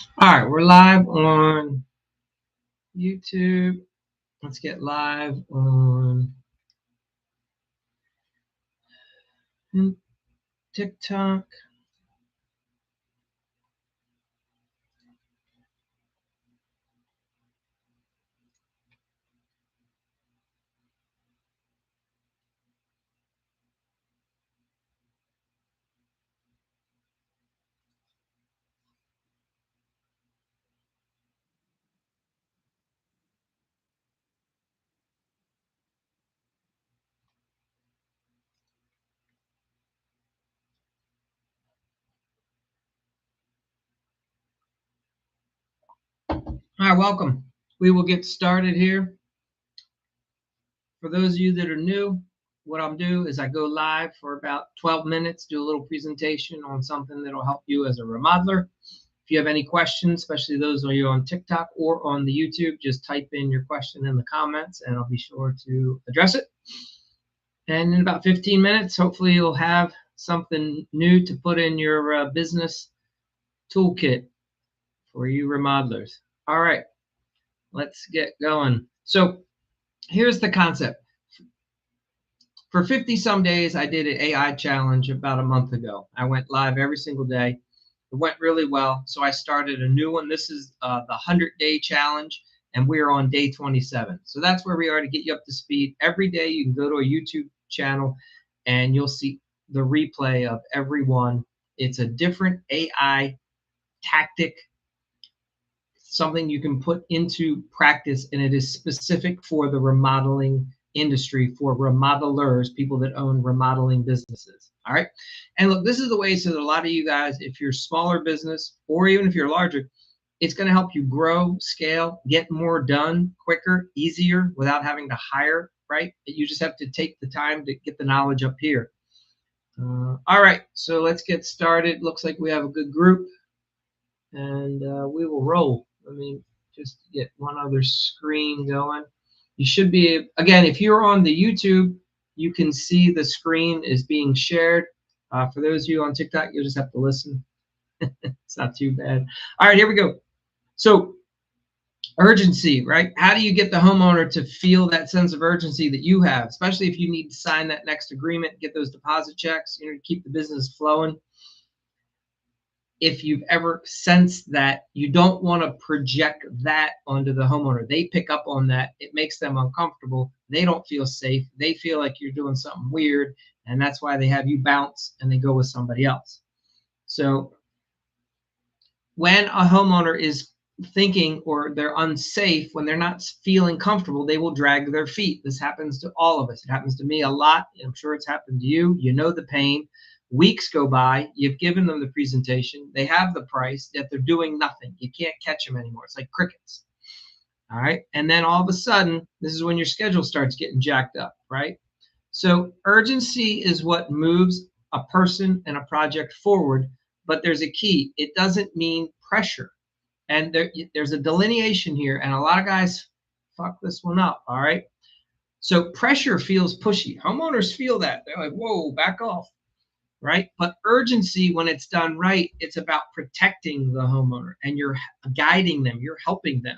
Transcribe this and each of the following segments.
All right, we're live on YouTube. Let's get live on TikTok. All right, welcome. We will get started here. For those of you that are new, what I'll do is I go live for about 12 minutes, do a little presentation on something that'll help you as a remodeler. If you have any questions, especially those of you on TikTok or on the YouTube, just type in your question in the comments and I'll be sure to address it. And in about 15 minutes, hopefully you'll have something new to put in your business toolkit for you remodelers. All right, let's get going. So here's the concept. For 50 some days, I did an AI challenge about a month ago. I went live every single day. It went really well. So I started a new one. This is the 100-day challenge, and we're on day 27. So that's where we are to get you up to speed. Every day you can go to a YouTube channel and you'll see the replay of every one. It's a different AI tactic, something you can put into practice, and it is specific for the remodeling industry, for remodelers, people that own remodeling businesses. All right. And look, this is the way, so that a lot of you guys, if you're smaller business or even if you're larger, it's going to help you grow, scale, get more done quicker, easier without having to hire, right? You just have to take the time to get the knowledge up here. All right, so let's get started. Looks like we have a good group, and we will roll. Let me just get one other screen going. You should be, again, if you're on the YouTube, you can see the screen is being shared. For those of you on TikTok, you'll just have to listen. It's not too bad. All right, here we go. So urgency, right? How do you get the homeowner to feel that sense of urgency that you have, especially if you need to sign that next agreement, get those deposit checks, to keep the business flowing? If you've ever sensed that, you don't want to project that onto the homeowner. They pick up on that. It makes them uncomfortable. They don't feel safe. They feel like you're doing something weird, and that's why they have you bounce and they go with somebody else. So when a homeowner is thinking or they're unsafe, when they're not feeling comfortable, they will drag their feet. This happens to all of us. It happens to me a lot. I'm sure it's happened to you. You know the pain. Weeks go by, you've given them the presentation, they have the price, yet they're doing nothing. You can't catch them anymore. It's like crickets. All right. And then all of a sudden, this is when your schedule starts getting jacked up, right? So urgency is what moves a person and a project forward, but there's a key. It doesn't mean pressure. And there's a delineation here, and a lot of guys fuck this one up, all right? So pressure feels pushy. Homeowners feel that. They're like, whoa, back off. Right? But urgency, when it's done right, it's about protecting the homeowner, and you're guiding them, you're helping them,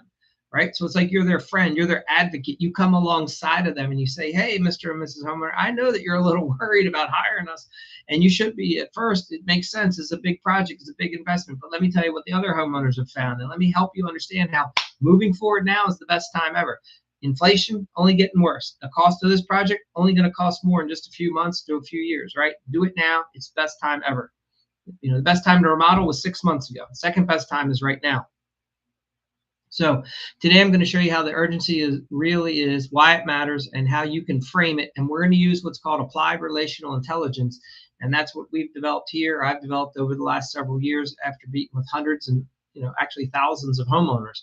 right? So it's like you're their friend, you're their advocate. You come alongside of them and you say, hey, Mr. and Mrs. Homeowner, I know that you're a little worried about hiring us, and you should be at first. It makes sense. It's a big project, it's a big investment. But let me tell you what the other homeowners have found, and let me help you understand how moving forward now is the best time ever. Inflation only getting worse. The cost of this project only going to cost more in just a few months to a few years, right? Do it now. It's the best time ever. The best time to remodel was 6 months ago. The second best time is right now. So today I'm going to show you how the urgency really is, why it matters, and how you can frame it. And we're going to use what's called applied relational intelligence. And that's what we've developed here. I've developed over the last several years after meeting with hundreds and actually thousands of homeowners.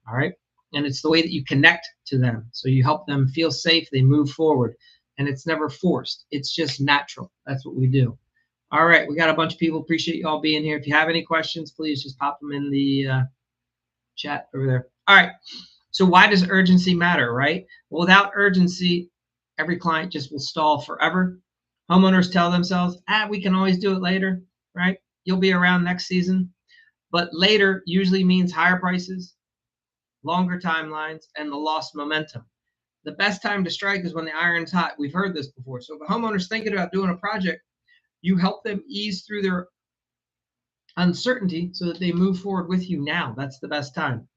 All right. And it's the way that you connect to them. So you help them feel safe, they move forward. And it's never forced. It's just natural. That's what we do. All right, we got a bunch of people. Appreciate you all being here. If you have any questions, please just pop them in the chat over there. All right, so why does urgency matter, right? Well, without urgency, every client just will stall forever. Homeowners tell themselves, we can always do it later, right? You'll be around next season. But later usually means higher prices, longer timelines, and the lost momentum. The best time to strike is when the iron's hot. We've heard this before. So if a homeowner's thinking about doing a project, you help them ease through their uncertainty so that they move forward with you now. That's the best time.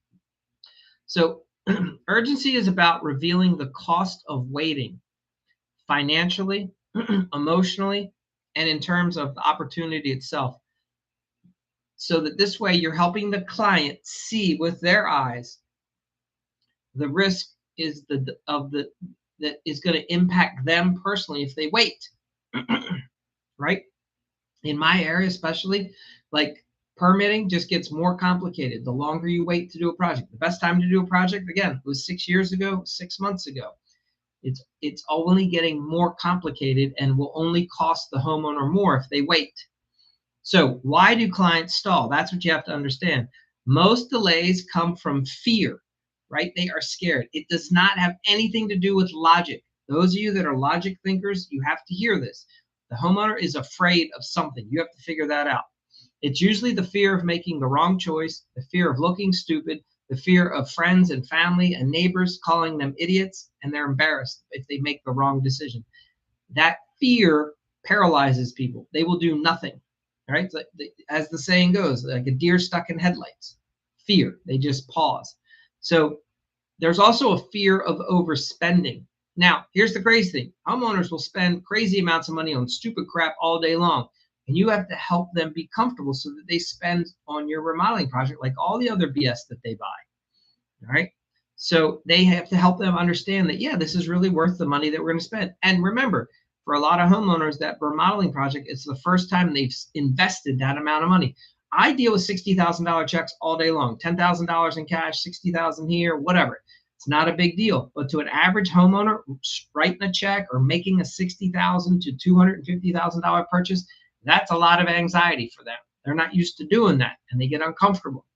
So urgency is about revealing the cost of waiting financially, emotionally, and in terms of the opportunity itself. So that this way you're helping the client see with their eyes the risk is that is going to impact them personally if they wait. Right? In my area, especially, like permitting just gets more complicated the longer you wait to do a project. The best time to do a project, again, was 6 years ago, 6 months ago. It's only getting more complicated and will only cost the homeowner more if they wait. So why do clients stall? That's what you have to understand. Most delays come from fear, right? They are scared. It does not have anything to do with logic. Those of you that are logic thinkers, you have to hear this. The homeowner is afraid of something. You have to figure that out. It's usually the fear of making the wrong choice, the fear of looking stupid, the fear of friends and family and neighbors calling them idiots, and they're embarrassed if they make the wrong decision. That fear paralyzes people. They will do nothing. Right? As the saying goes, like a deer stuck in headlights. Fear. They just pause. So there's also a fear of overspending. Now, here's the crazy thing. Homeowners will spend crazy amounts of money on stupid crap all day long. And you have to help them be comfortable so that they spend on your remodeling project like all the other BS that they buy. All right? So they have to help them understand that, yeah, this is really worth the money that we're going to spend. And remember, for a lot of homeowners, that remodeling project is the first time they've invested that amount of money. I deal with $60,000 checks all day long, $10,000 in cash, $60,000 here, whatever. It's not a big deal. But to an average homeowner, writing a check or making a $60,000 to $250,000 purchase, that's a lot of anxiety for them. They're not used to doing that, and they get uncomfortable.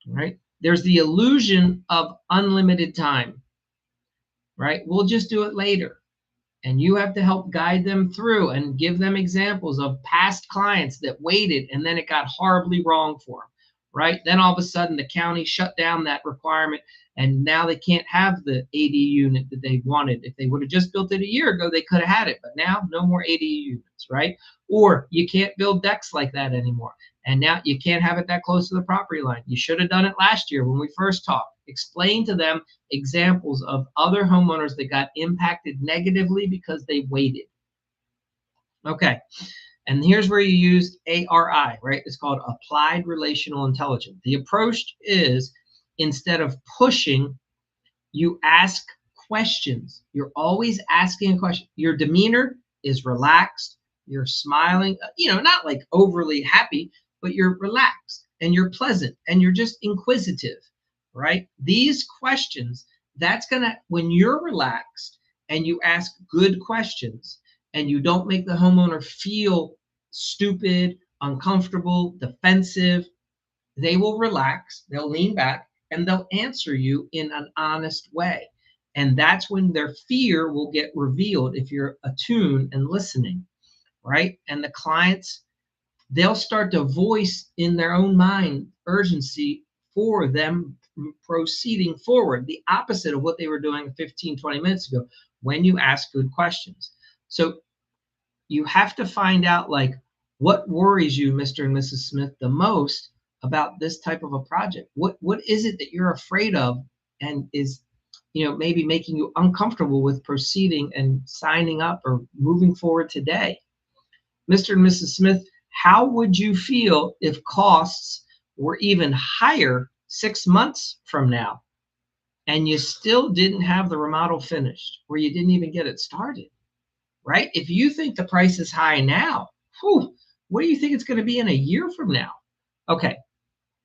Right? There's the illusion of unlimited time. Right? We'll just do it later. And you have to help guide them through and give them examples of past clients that waited and then it got horribly wrong for them, right? Then all of a sudden the county shut down that requirement and now they can't have the AD unit that they wanted. If they would have just built it a year ago, they could have had it, but now no more AD units, right? Or you can't build decks like that anymore. And now you can't have it that close to the property line. You should have done it last year when we first talked. Explain to them examples of other homeowners that got impacted negatively because they waited. Okay, and here's where you use ARI, right? It's called Applied Relational Intelligence. The approach is instead of pushing, you ask questions. You're always asking a question. Your demeanor is relaxed. You're smiling, not like overly happy, but you're relaxed and you're pleasant and you're just inquisitive. Right? These questions, that's when you're relaxed and you ask good questions and you don't make the homeowner feel stupid, uncomfortable, defensive, they will relax, they'll lean back, and they'll answer you in an honest way. And that's when their fear will get revealed if you're attuned and listening, right? And the clients, they'll start to voice in their own mind urgency for them proceeding forward, the opposite of what they were doing 15, 20 minutes ago when you ask good questions. So you have to find out like what worries you, Mr. and Mrs. Smith, the most about this type of a project. What is it that you're afraid of and is maybe making you uncomfortable with proceeding and signing up or moving forward today? Mr. and Mrs. Smith, how would you feel if costs were even higher 6 months from now and you still didn't have the remodel finished or you didn't even get it started, right? If you think the price is high now, what do you think it's going to be in a year from now? Okay,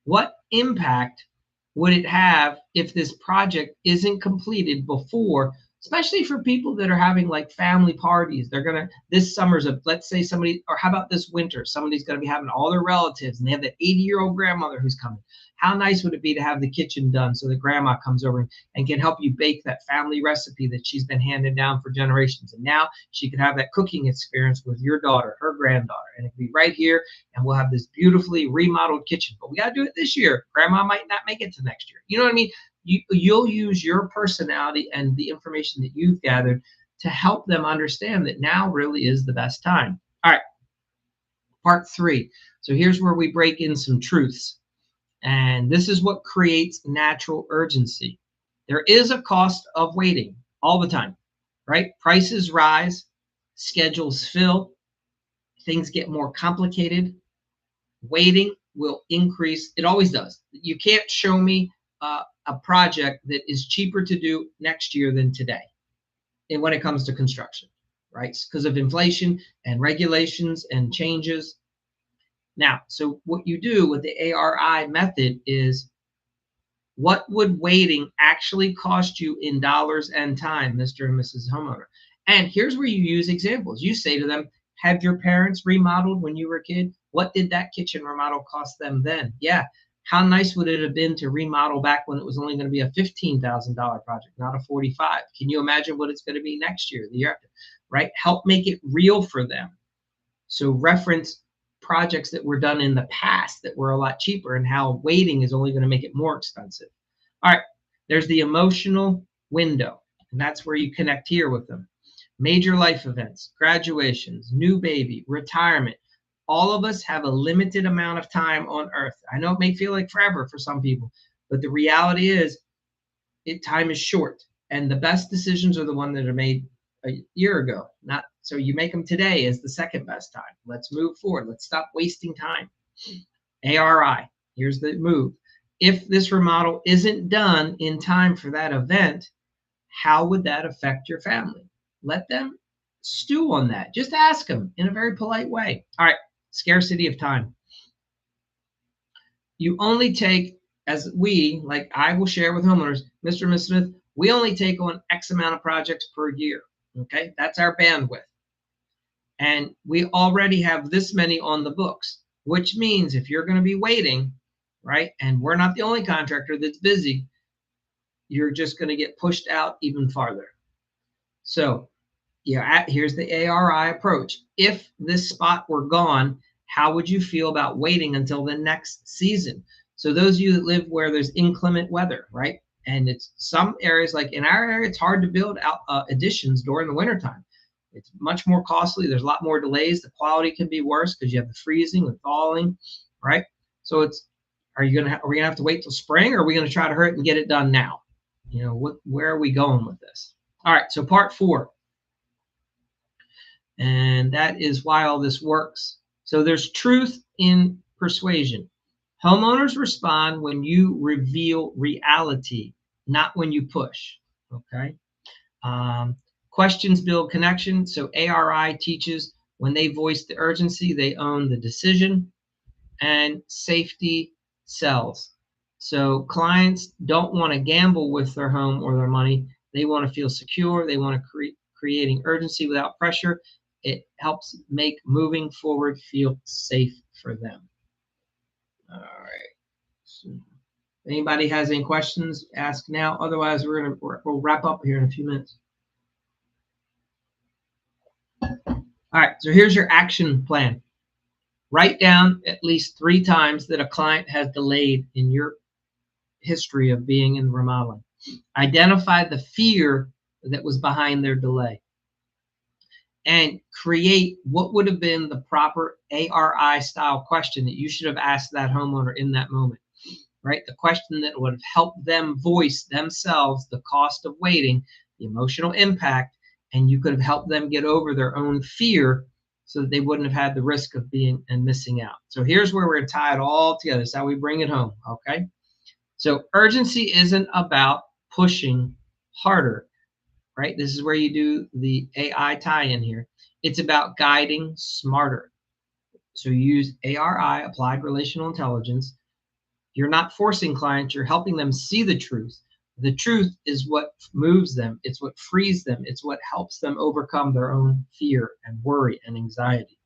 what impact would it have if this project isn't completed before especially for people that are having like family parties. They're gonna this summer's a let's say somebody, or how about this winter? Somebody's gonna be having all their relatives and they have that 80-year-old grandmother who's coming. How nice would it be to have the kitchen done so the grandma comes over and can help you bake that family recipe that she's been handed down for generations. And now she can have that cooking experience with your daughter, her granddaughter, and it'll be right here. And we'll have this beautifully remodeled kitchen. But we got to do it this year. Grandma might not make it to next year. You know what I mean? You'll use your personality and the information that you've gathered to help them understand that now really is the best time. All right, part 3. So here's where we break in some truths. And this is what creates natural urgency. There is a cost of waiting all the time, right? Prices rise, schedules fill, things get more complicated. Waiting will increase. It always does. You can't show me a project that is cheaper to do next year than today. And when it comes to construction, right? Because of inflation and regulations and changes. Now, so what you do with the ARI method is, what would waiting actually cost you in dollars and time, Mr. and Mrs. Homeowner? And here's where you use examples. You say to them, have your parents remodeled when you were a kid? What did that kitchen remodel cost them then? Yeah. How nice would it have been to remodel back when it was only going to be a $15,000 project, not a 45? Can you imagine what it's going to be next year, the year after, right? Help make it real for them. So reference projects that were done in the past that were a lot cheaper and how waiting is only going to make it more expensive. All right, there's the emotional window, and that's where you connect here with them. Major life events, graduations, new baby, retirement. All of us have a limited amount of time on earth. I know it may feel like forever for some people, but the reality is time is short, and the best decisions are the ones that are made a year ago. Not so you make them today as the second best time. Let's move forward. Let's stop wasting time. ARI, here's the move. If this remodel isn't done in time for that event, how would that affect your family? Let them stew on that. Just ask them in a very polite way. All right, scarcity of time. You only take, as we, like I will share with homeowners, Mr. and Ms. Smith, we only take on X amount of projects per year. Okay, that's our bandwidth. And we already have this many on the books, which means if you're going to be waiting, right, and we're not the only contractor that's busy, you're just going to get pushed out even farther. So yeah, here's the ARI approach. If this spot were gone, how would you feel about waiting until the next season? So those of you that live where there's inclement weather, right? And it's some areas, like in our area, it's hard to build out additions during the wintertime. It's much more costly. There's a lot more delays. The quality can be worse because you have the freezing and thawing, right? So it's, are we gonna have to wait till spring, or are we gonna try to hurry and get it done now? You know, where are we going with this? All right, so part 4. And that is why all this works. So there's truth in persuasion. Homeowners respond when you reveal reality, not when you push. Okay. Questions build connection. So ARI teaches when they voice the urgency, they own the decision. And safety sells. So clients don't want to gamble with their home or their money. They want to feel secure. They want to creating urgency without pressure. It helps make moving forward feel safe for them. All right. So anybody has any questions, ask now. Otherwise, we'll wrap up here in a few minutes. All right. So here's your action plan. Write down at least 3 times that a client has delayed in your history of being in remodeling. Identify the fear that was behind their delay. And create what would have been the proper ARI style question that you should have asked that homeowner in that moment, right? The question that would have helped them voice themselves the cost of waiting, the emotional impact, and you could have helped them get over their own fear so that they wouldn't have had the risk of being and missing out. So here's where we're tied all together. That's how we bring it home, okay? So urgency isn't about pushing harder, right? This is where you do the AI tie-in here. It's about guiding smarter. So you use ARI, Applied Relational Intelligence. You're not forcing clients, you're helping them see the truth. The truth is what moves them. It's what frees them. It's what helps them overcome their own fear and worry and anxiety.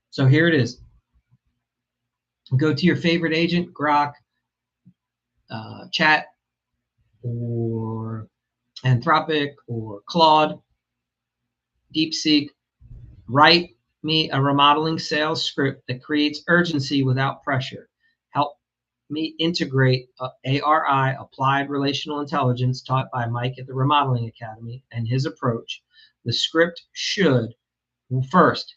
So here it is. Go to your favorite agent, Grok, Chat, or Anthropic, or Claude, DeepSeek. Write me a remodeling sales script that creates urgency without pressure. Help me integrate ARI, Applied Relational Intelligence, taught by Mike at the Remodeling Academy, and his approach. The script should, first,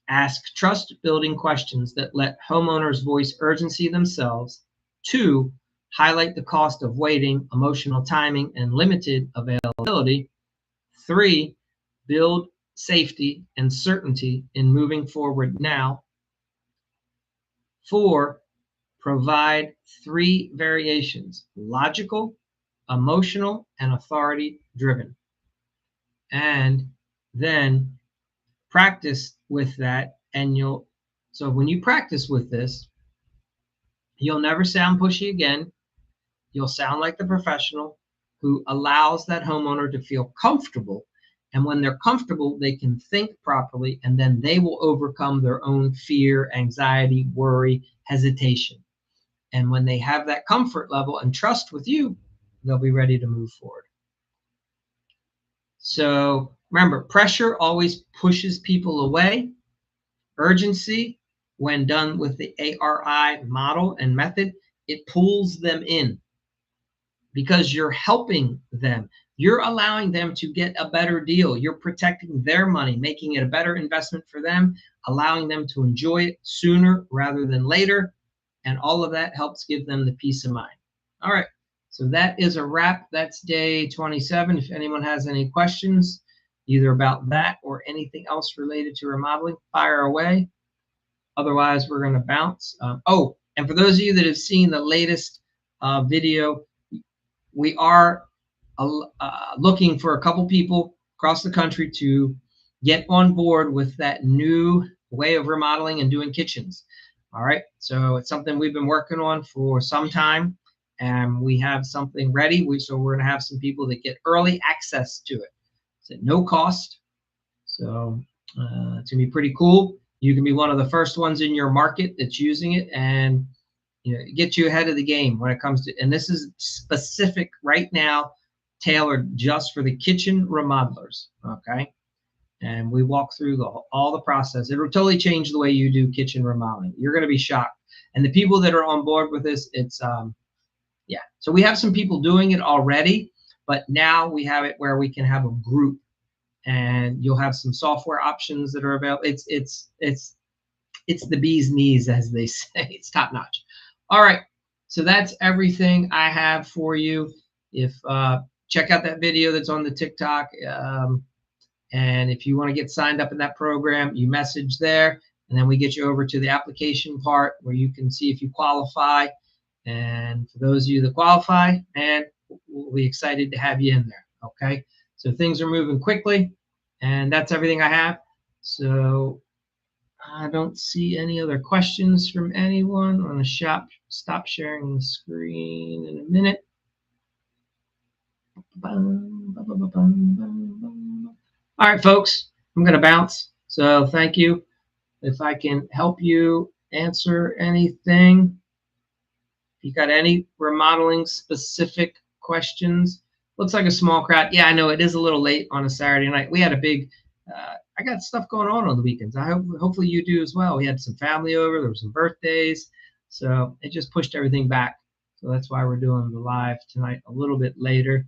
ask trust-building questions that let homeowners voice urgency themselves. 2, highlight the cost of waiting, emotional timing, and limited availability. 3, build safety and certainty in moving forward now. 4, provide 3 variations: logical, emotional, and authority driven. And then practice with that, and so when you practice with this, you'll never sound pushy again. You'll sound like the professional who allows that homeowner to feel comfortable. And when they're comfortable, they can think properly, and then they will overcome their own fear, anxiety, worry, hesitation. And when they have that comfort level and trust with you, they'll be ready to move forward. So remember, pressure always pushes people away. Urgency, when done with the ARI model and method, it pulls them in because you're helping them. You're allowing them to get a better deal. You're protecting their money, making it a better investment for them, allowing them to enjoy it sooner rather than later. And all of that helps give them the peace of mind. All right. So that is a wrap. That's day 27. If anyone has any questions, either about that or anything else related to remodeling, fire away. Otherwise, we're going to bounce. And for those of you that have seen the latest video, we are looking for a couple people across the country to get on board with that new way of remodeling and doing kitchens. All right. So it's something we've been working on for some time, and we have something ready. So we're going to have some people that get early access to it. It's at no cost. So it's going to be pretty cool. You can be one of the first ones in your market that's using it, and get you ahead of the game when it comes to, and this is specific right now, tailored just for the kitchen remodelers. Okay. And we walk through all the process. It will totally change the way you do kitchen remodeling. You're going to be shocked. And the people that are on board with this, it's yeah. So we have some people doing it already, but now we have it where we can have a group, and you'll have some software options that are available. It's the bee's knees, as they say. It's top notch. All right. So that's everything I have for you. If check out that video that's on the TikTok. And if you want to get signed up in that program, you message there, and then we get you over to the application part where you can see if you qualify. And for those of you that qualify, and we'll be excited to have you in there. Okay. So things are moving quickly, and that's everything I have. So I don't see any other questions from anyone. I'm going to stop sharing the screen in a minute. All right, folks, I'm going to bounce. So thank you. If I can help you answer anything, if you got any remodeling specific questions. Looks like a small crowd. Yeah, I know it is a little late on a Saturday night. We had a big, I got stuff going on the weekends. Hopefully you do as well. We had some family over. There were some birthdays. So it just pushed everything back. So that's why we're doing the live tonight a little bit later.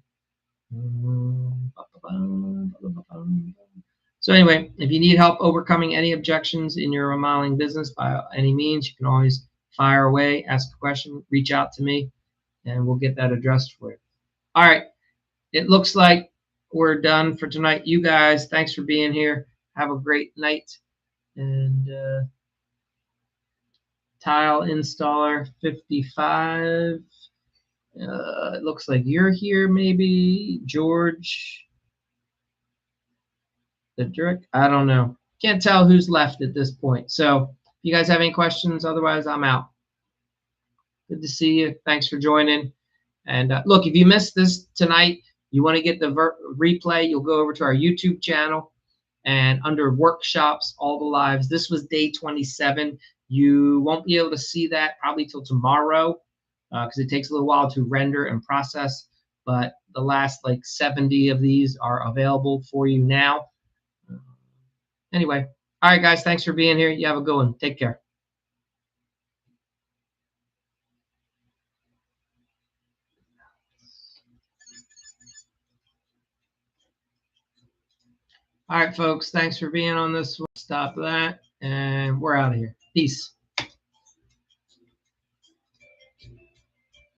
So anyway, if you need help overcoming any objections in your remodeling business by any means, you can always fire away, ask a question, reach out to me, and we'll get that addressed for you. All right. It looks like we're done for tonight. You guys, thanks for being here. Have a great night. And tile installer 55. It looks like you're here, maybe. George. The Drick. I don't know. Can't tell who's left at this point. So if you guys have any questions, otherwise I'm out. Good to see you. Thanks for joining. And look, if you missed this tonight, you want to get the replay, you'll go over to our YouTube channel, and under workshops, all the lives. This was day 27. You won't be able to see that probably till tomorrow because it takes a little while to render and process. But the last like 70 of these are available for you now. Anyway, all right, guys, thanks for being here. You have a good one. Take care. All right, folks, thanks for being on this one. Stop that, and we're out of here. Peace.